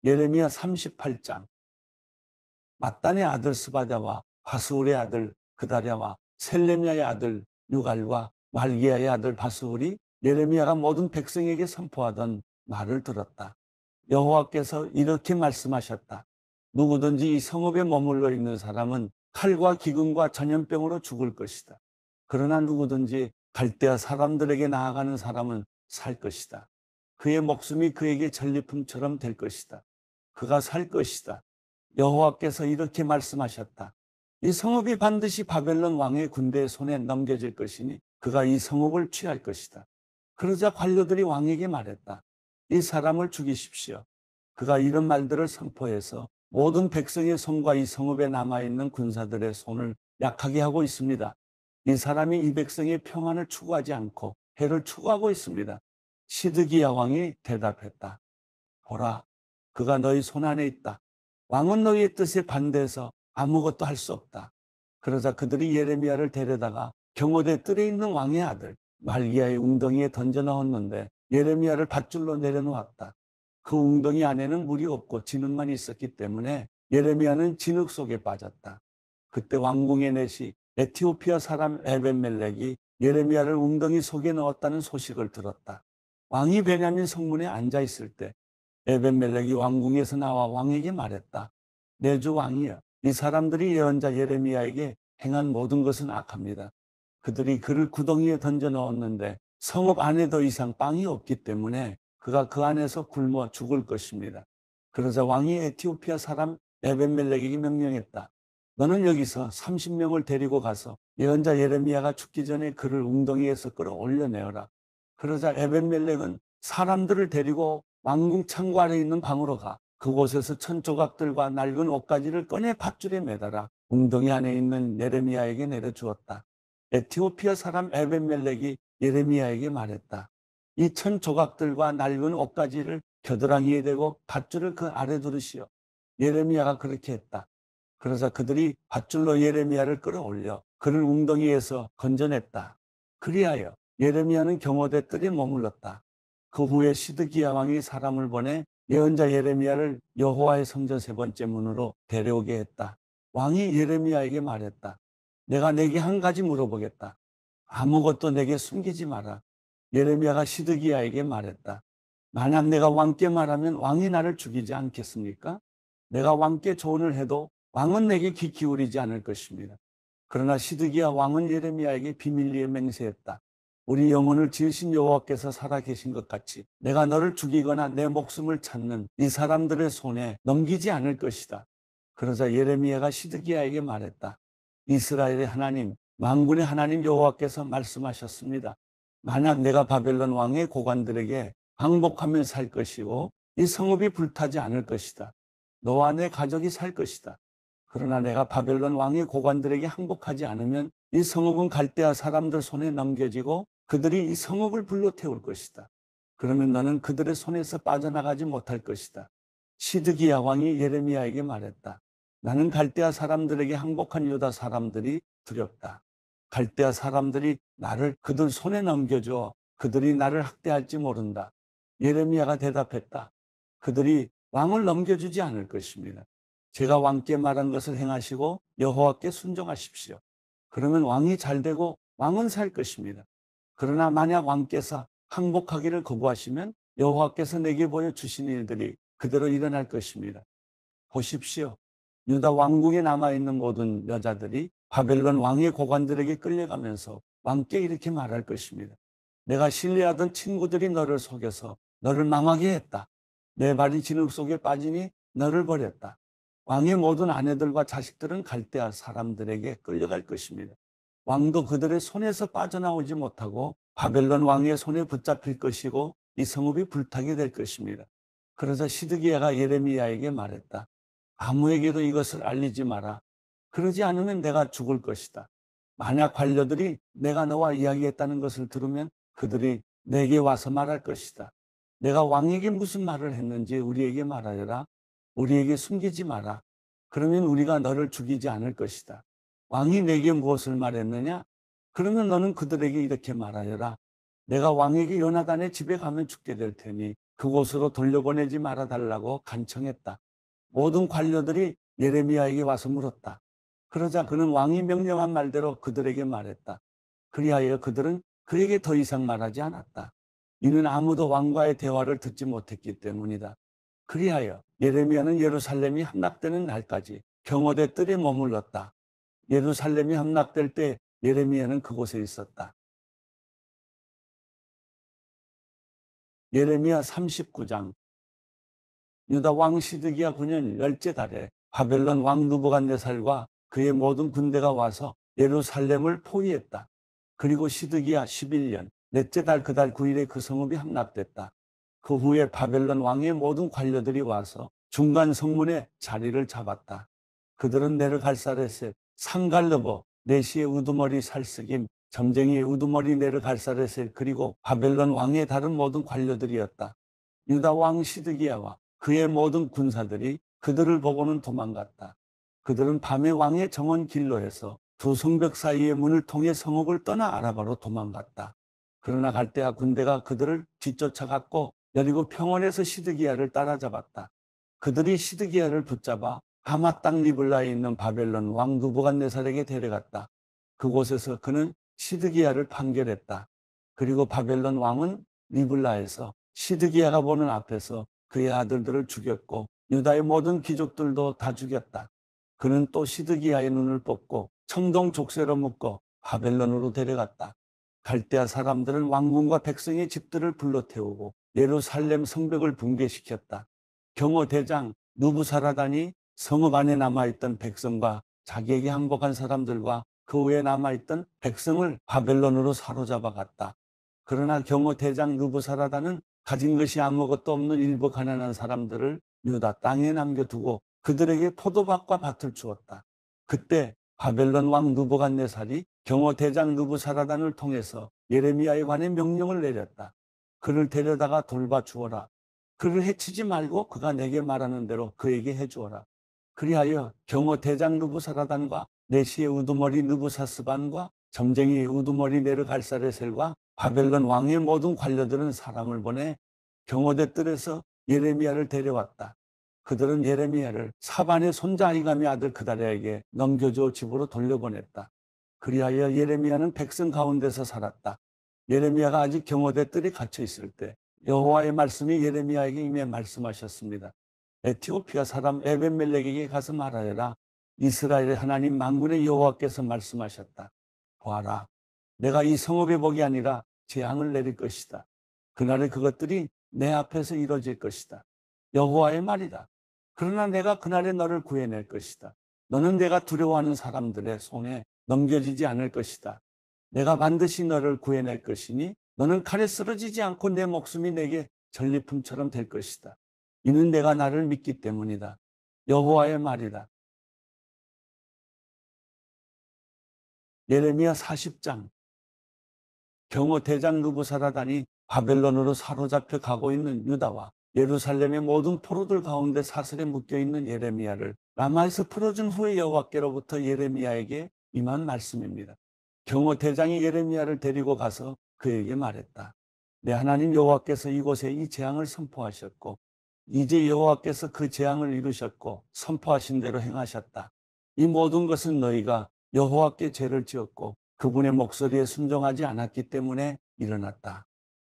예레미야 38장. mat단의 아들 스바랴와 바스울의 아들 그다랴와 셀레미야의 아들 유갈과 말기야의 아들 바스울이 예레미야가 모든 백성에게 선포하던 말을 들었다. 여호와께서 이렇게 말씀하셨다. 누구든지 이 성읍에 머물러 있는 사람은 칼과 기근과 전염병으로 죽을 것이다. 그러나 누구든지 갈대아 사람들에게 나아가는 사람은 살 것이다. 그의 목숨이 그에게 전리품처럼 될 것이다. 그가 살 것이다. 여호와께서 이렇게 말씀하셨다. 이 성읍이 반드시 바벨론 왕의 군대의 손에 넘겨질 것이니 그가 이 성읍을 취할 것이다. 그러자 관료들이 왕에게 말했다. 이 사람을 죽이십시오. 그가 이런 말들을 선포해서 모든 백성의 손과 이 성읍에 남아있는 군사들의 손을 약하게 하고 있습니다. 이 사람이 이 백성의 평안을 추구하지 않고 해를 추구하고 있습니다. 시드기야 왕이 대답했다. 보라, 그가 너희 손 안에 있다. 왕은 너희의 뜻에 반대해서 아무것도 할 수 없다. 그러자 그들이 예레미야를 데려다가 경호대 뜰에 있는 왕의 아들 말기야의 웅덩이에 던져 넣었는데 예레미야를 밧줄로 내려놓았다. 그 웅덩이 안에는 물이 없고 진흙만 있었기 때문에 예레미야는 진흙 속에 빠졌다. 그때 왕궁의 내시 에티오피아 사람 에벤멜렉이 예레미야를 웅덩이 속에 넣었다는 소식을 들었다. 왕이 베냐민 성문에 앉아 있을 때 에벤멜렉이 왕궁에서 나와 왕에게 말했다. 내 주 왕이여, 이 사람들이 예언자 예레미야에게 행한 모든 것은 악합니다. 그들이 그를 구덩이에 던져 넣었는데 성읍 안에 더 이상 빵이 없기 때문에 그가 그 안에서 굶어 죽을 것입니다. 그러자 왕이 에티오피아 사람 에벤멜렉에게 명령했다. 너는 여기서 30명을 데리고 가서 예언자 예레미야가 죽기 전에 그를 웅덩이에서 끌어올려내어라. 그러자 에벤멜렉은 사람들을 데리고 왕궁 창고 아래 있는 방으로 가 그곳에서 천 조각들과 낡은 옷가지를 꺼내 밧줄에 매달아 웅덩이 안에 있는 예레미야에게 내려주었다. 에티오피아 사람 에벤멜렉이 예레미야에게 말했다. 이 천 조각들과 낡은 옷가지를 겨드랑이에 대고 밧줄을 그 아래 두르시오. 예레미야가 그렇게 했다. 그러자 그들이 밧줄로 예레미야를 끌어올려 그를 웅덩이에서 건져냈다. 그리하여 예레미야는 경호대 뜰에 머물렀다. 그 후에 시드기야 왕이 사람을 보내 예언자 예레미야를 여호와의 성전 세 번째 문으로 데려오게 했다. 왕이 예레미야에게 말했다. 내가 내게 한 가지 물어보겠다. 아무것도 내게 숨기지 마라. 예레미야가 시드기야에게 말했다. 만약 내가 왕께 말하면 왕이 나를 죽이지 않겠습니까? 내가 왕께 조언을 해도 왕은 내게 귀 기울이지 않을 것입니다. 그러나 시드기야 왕은 예레미야에게 비밀리에 맹세했다. 우리 영혼을 지으신 여호와께서 살아계신 것 같이 내가 너를 죽이거나 내 목숨을 찾는 이 사람들의 손에 넘기지 않을 것이다. 그러자 예레미야가 시드기야에게 말했다. 이스라엘의 하나님, 만군의 하나님 여호와께서 말씀하셨습니다. 만약 내가 바벨론 왕의 고관들에게 항복하며 살 것이고 이 성읍이 불타지 않을 것이다. 너와 내 가족이 살 것이다. 그러나 내가 바벨론 왕의 고관들에게 항복하지 않으면 이 성읍은 갈대아 사람들 손에 넘겨지고 그들이 이 성읍을 불로 태울 것이다. 그러면 너는 그들의 손에서 빠져나가지 못할 것이다. 시드기야 왕이 예레미야에게 말했다. 나는 갈대아 사람들에게 항복한 유다 사람들이 두렵다. 갈대아 사람들이 나를 그들 손에 넘겨줘 그들이 나를 학대할지 모른다. 예레미야가 대답했다. 그들이 왕을 넘겨주지 않을 것입니다. 제가 왕께 말한 것을 행하시고 여호와께 순종하십시오. 그러면 왕이 잘되고 왕은 살 것입니다. 그러나 만약 왕께서 항복하기를 거부하시면 여호와께서 내게 보여주신 일들이 그대로 일어날 것입니다. 보십시오. 유다 왕궁에 남아있는 모든 여자들이 바벨론 왕의 고관들에게 끌려가면서 왕께 이렇게 말할 것입니다. 내가 신뢰하던 친구들이 너를 속여서 너를 망하게 했다. 내 발이 진흙 속에 빠지니 너를 버렸다. 왕의 모든 아내들과 자식들은 갈대아 사람들에게 끌려갈 것입니다. 왕도 그들의 손에서 빠져나오지 못하고 바벨론 왕의 손에 붙잡힐 것이고 이 성읍이 불타게 될 것입니다. 그러자 시드기야가 예레미야에게 말했다. 아무에게도 이것을 알리지 마라. 그러지 않으면 내가 죽을 것이다. 만약 관료들이 내가 너와 이야기했다는 것을 들으면 그들이 내게 와서 말할 것이다. 내가 왕에게 무슨 말을 했는지 우리에게 말하여라. 우리에게 숨기지 마라. 그러면 우리가 너를 죽이지 않을 것이다. 왕이 내게 무엇을 말했느냐? 그러면 너는 그들에게 이렇게 말하여라. 내가 왕에게 요나단의 집에 가면 죽게 될 테니 그곳으로 돌려보내지 말아달라고 간청했다. 모든 관료들이 예레미야에게 와서 물었다. 그러자 그는 왕이 명령한 말대로 그들에게 말했다. 그리하여 그들은 그에게 더 이상 말하지 않았다. 이는 아무도 왕과의 대화를 듣지 못했기 때문이다. 그리하여 예레미야는 예루살렘이 함락되는 날까지 경호대 뜰에 머물렀다. 예루살렘이 함락될 때 예레미야는 그곳에 있었다. 예레미야 39장. 유다 왕 시드기야 9년 열째 달에 바벨론 왕 느부갓네살과 그의 모든 군대가 와서 예루살렘을 포위했다. 그리고 시드기야 11년 넷째 달 그 달 9일에 그 성읍이 함락됐다. 그 후에 바벨론 왕의 모든 관료들이 와서 중간 성문에 자리를 잡았다. 그들은 네르갈사레셋, 상갈르보, 네시의 우두머리 살스김, 점쟁이의 우두머리 네르갈사레셋 그리고 바벨론 왕의 다른 모든 관료들이었다. 유다 왕 시드기야와 그의 모든 군사들이 그들을 보고는 도망갔다. 그들은 밤에 왕의 정원 길로에서 두 성벽 사이의 문을 통해 성읍을 떠나 아라바로 도망갔다. 그러나 갈대아 군대가 그들을 뒤쫓아갔고 여리고 평원에서 시드기야를 따라잡았다. 그들이 시드기야를 붙잡아 하맛 땅 리블라에 있는 바벨론 왕 느부갓네살에게 데려갔다. 그곳에서 그는 시드기야를 판결했다. 그리고 바벨론 왕은 리블라에서 시드기야가 보는 앞에서 그의 아들들을 죽였고 유다의 모든 귀족들도 다 죽였다. 그는 또 시드기야의 눈을 뽑고 청동 족쇄로 묶어 바벨론으로 데려갔다. 갈대아 사람들은 왕궁과 백성의 집들을 불러태우고 예루살렘 성벽을 붕괴시켰다. 경호대장 누부사라단이 성읍 안에 남아있던 백성과 자기에게 항복한 사람들과 그 후에 남아있던 백성을 바벨론으로 사로잡아 갔다. 그러나 경호대장 누부사라단은 가진 것이 아무것도 없는 일부 가난한 사람들을 유다 땅에 남겨두고 그들에게 포도밭과 밭을 주었다. 그때 바벨론 왕 느부갓네살이 경호대장 느부사라단을 통해서 예레미야에 관해 명령을 내렸다. 그를 데려다가 돌봐 주어라. 그를 해치지 말고 그가 내게 말하는 대로 그에게 해주어라. 그리하여 경호대장 느부사라단과 내시의 우두머리 느부사스반과 점쟁이의 우두머리 네르갈사레셀과 바벨론 왕의 모든 관료들은 사람을 보내 경호대 뜰에서 예레미야를 데려왔다. 그들은 예레미야를 사반의 손자 아히감의 아들 그다랴에게 넘겨주어 집으로 돌려보냈다. 그리하여 예레미야는 백성 가운데서 살았다. 예레미야가 아직 경호대 뜰에 갇혀 있을 때 여호와의 말씀이 예레미야에게 임해 말씀하셨습니다. 에티오피아 사람 에벤멜렉에게 가서 말하여라. 이스라엘의 하나님 만군의 여호와께서 말씀하셨다. 보아라, 내가 이 성읍의 복이 아니라 재앙을 내릴 것이다. 그날에 그것들이 내 앞에서 이루어질 것이다. 여호와의 말이다. 그러나 내가 그날에 너를 구해낼 것이다. 너는 내가 두려워하는 사람들의 손에 넘겨지지 않을 것이다. 내가 반드시 너를 구해낼 것이니 너는 칼에 쓰러지지 않고 내 목숨이 내게 전리품처럼 될 것이다. 이는 내가 나를 믿기 때문이다. 여호와의 말이다. 예레미야 40장. 경호대장 느부사라단이 바벨론으로 사로잡혀 가고 있는 유다와 예루살렘의 모든 포로들 가운데 사슬에 묶여있는 예레미야를 라마에서 풀어준 후에 여호와께로부터 예레미야에게 임한 말씀입니다. 경호대장이 예레미야를 데리고 가서 그에게 말했다. 내 하나님 여호와께서 이곳에 이 재앙을 선포하셨고 이제 여호와께서 그 재앙을 이루셨고 선포하신 대로 행하셨다. 이 모든 것은 너희가 여호와께 죄를 지었고 그분의 목소리에 순종하지 않았기 때문에 일어났다.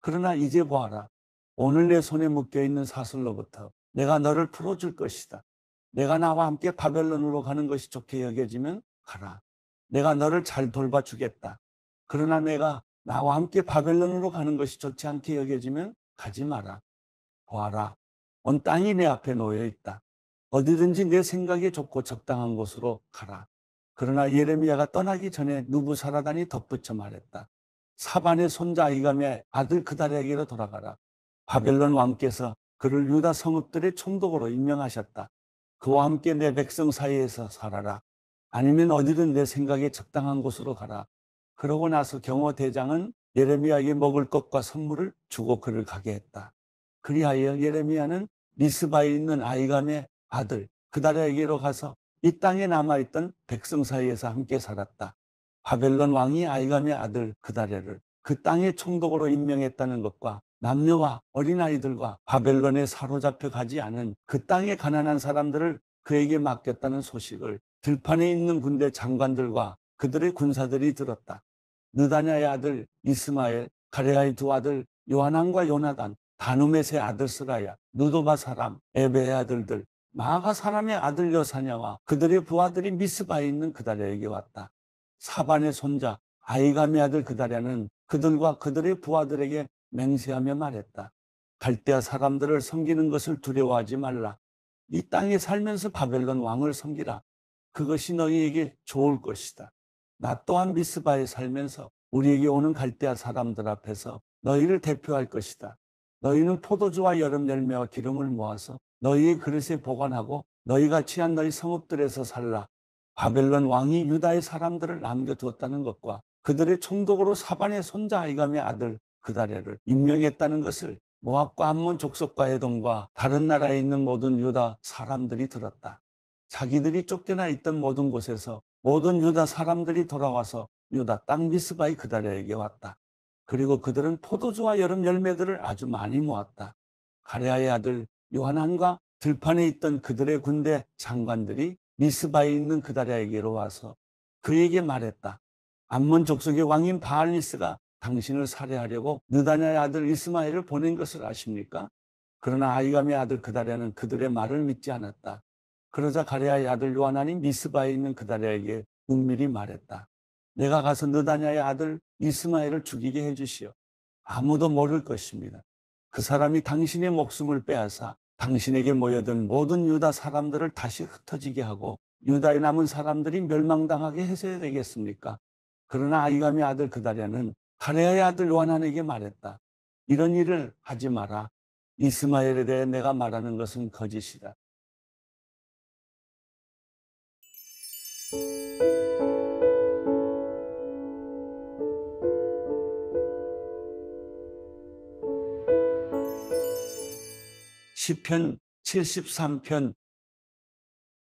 그러나 이제 보아라. 오늘 내 손에 묶여있는 사슬로부터 내가 너를 풀어줄 것이다. 내가 나와 함께 바벨론으로 가는 것이 좋게 여겨지면 가라. 내가 너를 잘 돌봐주겠다. 그러나 내가 나와 함께 바벨론으로 가는 것이 좋지 않게 여겨지면 가지 마라. 보아라. 온 땅이 내 앞에 놓여 있다. 어디든지 내 생각에 좋고 적당한 곳으로 가라. 그러나 예레미야가 떠나기 전에 느부사라단이 덧붙여 말했다. 사반의 손자 아히감의 아들 그다랴에게로 돌아가라. 바벨론 왕께서 그를 유다 성읍들의 총독으로 임명하셨다. 그와 함께 내 백성 사이에서 살아라. 아니면 어디든 내 생각에 적당한 곳으로 가라. 그러고 나서 경호대장은 예레미야에게 먹을 것과 선물을 주고 그를 가게 했다. 그리하여 예레미야는 미스바에 있는 아히감의 아들 그다랴에게로 가서 이 땅에 남아있던 백성 사이에서 함께 살았다. 바벨론 왕이 아히감의 아들 그다랴를 그 땅의 총독으로 임명했다는 것과 남녀와 어린아이들과 바벨론에 사로잡혀 가지 않은 그 땅의 가난한 사람들을 그에게 맡겼다는 소식을 들판에 있는 군대 장관들과 그들의 군사들이 들었다. 느다냐의 아들 이스마엘, 가레아의 두 아들 요하난과 요나단, 다누멧의 아들 스라야, 누도바 사람, 에베의 아들들, 마아가 사람의 아들 여사냐와 그들의 부하들이 미스바에 있는 그다랴에게 왔다. 사반의 손자 아이감의 아들 그다랴는 그들과 그들의 부하들에게 맹세하며 말했다. 갈대아 사람들을 섬기는 것을 두려워하지 말라. 이 땅에 살면서 바벨론 왕을 섬기라. 그것이 너희에게 좋을 것이다. 나 또한 미스바에 살면서 우리에게 오는 갈대아 사람들 앞에서 너희를 대표할 것이다. 너희는 포도주와 여름 열매와 기름을 모아서 너희의 그릇에 보관하고 너희가 취한 너희 성읍들에서 살라. 바벨론 왕이 유다의 사람들을 남겨두었다는 것과 그들의 총독으로 사반의 손자 아이감의 아들 그다랴를 임명했다는 것을 모압과 암몬 족속과 에돔과 다른 나라에 있는 모든 유다 사람들이 들었다. 자기들이 쫓겨나 있던 모든 곳에서 모든 유다 사람들이 돌아와서 유다 땅 미스바의 그다랴에게 왔다. 그리고 그들은 포도주와 여름 열매들을 아주 많이 모았다. 가레아의 아들 요하난과 들판에 있던 그들의 군대 장관들이 미스바에 있는 그다랴에게로 와서 그에게 말했다. 암몬 족속의 왕인 바알리스가 당신을 살해하려고 느다냐의 아들 이스마엘을 보낸 것을 아십니까? 그러나 아이감의 아들 그다랴는 그들의 말을 믿지 않았다. 그러자 가레아의 아들 요하난이 미스바에 있는 그다랴에게 은밀히 말했다. 내가 가서 느다냐의 아들 이스마엘을 죽이게 해주시오. 아무도 모를 것입니다. 그 사람이 당신의 목숨을 빼앗아 당신에게 모여든 모든 유다 사람들을 다시 흩어지게 하고 유다에 남은 사람들이 멸망당하게 해서야 되겠습니까? 그러나 아이감의 아들 그다랴는 가레아의 아들 요하난에게 말했다. 이런 일을 하지 마라. 이스마엘에 대해 내가 말하는 것은 거짓이다. 시편 73편.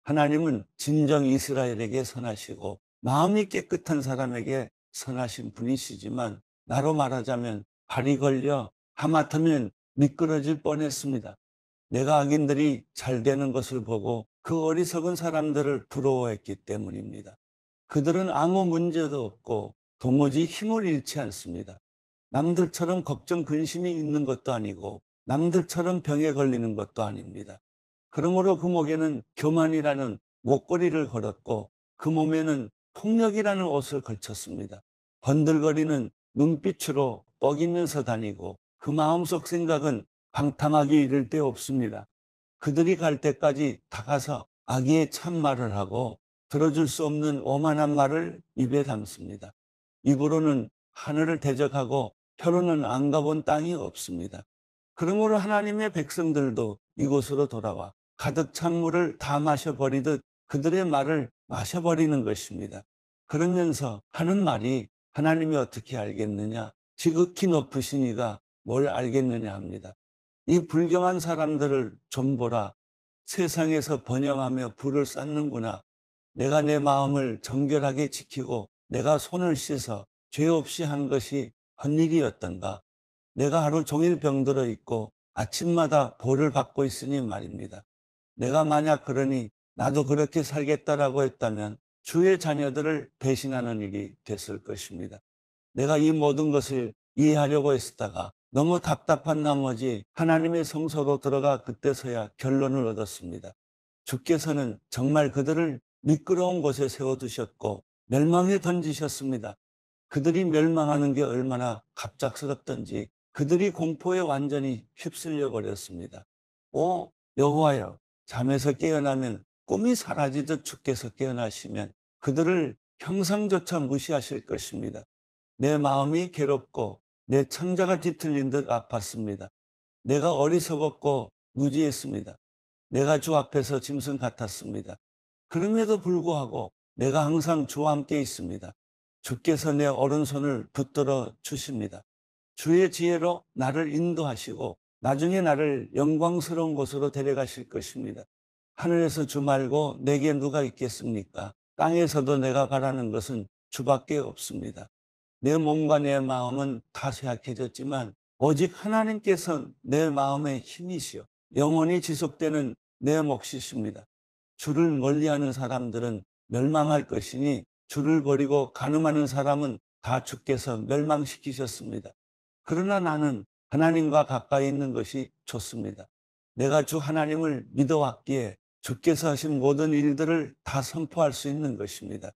하나님은 진정 이스라엘에게 선하시고 마음이 깨끗한 사람에게 선하신 분이시지만 나로 말하자면 발이 걸려 하마터면 미끄러질 뻔했습니다. 내가 악인들이 잘 되는 것을 보고 그 어리석은 사람들을 부러워했기 때문입니다. 그들은 아무 문제도 없고 도무지 힘을 잃지 않습니다. 남들처럼 걱정 근심이 있는 것도 아니고 남들처럼 병에 걸리는 것도 아닙니다. 그러므로 그 목에는 교만이라는 목걸이를 걸었고 그 몸에는 폭력이라는 옷을 걸쳤습니다. 번들거리는 눈빛으로 뻐기면서 다니고 그 마음속 생각은 방탕하기 이를 데 없습니다. 그들이 갈 때까지 다가서 악의의 참말을 하고 들어줄 수 없는 오만한 말을 입에 담습니다. 입으로는 하늘을 대적하고 혀로는 안 가본 땅이 없습니다. 그러므로 하나님의 백성들도 이곳으로 돌아와 가득 찬 물을 다 마셔버리듯 그들의 말을 마셔버리는 것입니다. 그러면서 하는 말이 하나님이 어떻게 알겠느냐? 지극히 높으신 이가 뭘 알겠느냐 합니다. 이 불경한 사람들을 좀 보라. 세상에서 번영하며 불을 쌓는구나. 내가 내 마음을 정결하게 지키고 내가 손을 씻어 죄 없이 한 것이 헛일이었던가. 내가 하루 종일 병들어 있고 아침마다 볼을 받고 있으니 말입니다. 내가 만약 그러니 나도 그렇게 살겠다라고 했다면 주의 자녀들을 배신하는 일이 됐을 것입니다. 내가 이 모든 것을 이해하려고 했다가 너무 답답한 나머지 하나님의 성소로 들어가 그때서야 결론을 얻었습니다. 주께서는 정말 그들을 미끄러운 곳에 세워두셨고 멸망에 던지셨습니다. 그들이 멸망하는 게 얼마나 갑작스럽던지 그들이 공포에 완전히 휩쓸려 버렸습니다. 오 여호와여, 잠에서 깨어나면 꿈이 사라지듯 주께서 깨어나시면 그들을 평상조차 무시하실 것입니다. 내 마음이 괴롭고 내 창자가 뒤틀린 듯 아팠습니다. 내가 어리석었고 무지했습니다. 내가 주 앞에서 짐승 같았습니다. 그럼에도 불구하고 내가 항상 주와 함께 있습니다. 주께서 내 오른손을 붙들어 주십니다. 주의 지혜로 나를 인도하시고 나중에 나를 영광스러운 곳으로 데려가실 것입니다. 하늘에서 주 말고 내게 누가 있겠습니까? 땅에서도 내가 바라는 것은 주밖에 없습니다. 내 몸과 내 마음은 다 쇠약해졌지만 오직 하나님께서 내 마음의 힘이시요 영원히 지속되는 내 몫이십니다. 주를 멀리하는 사람들은 멸망할 것이니 주를 버리고 간음하는 사람은 다 주께서 멸망시키셨습니다. 그러나 나는 하나님과 가까이 있는 것이 좋습니다. 내가 주 하나님을 믿어왔기에 주께서 하신 모든 일들을 다 선포할 수 있는 것입니다.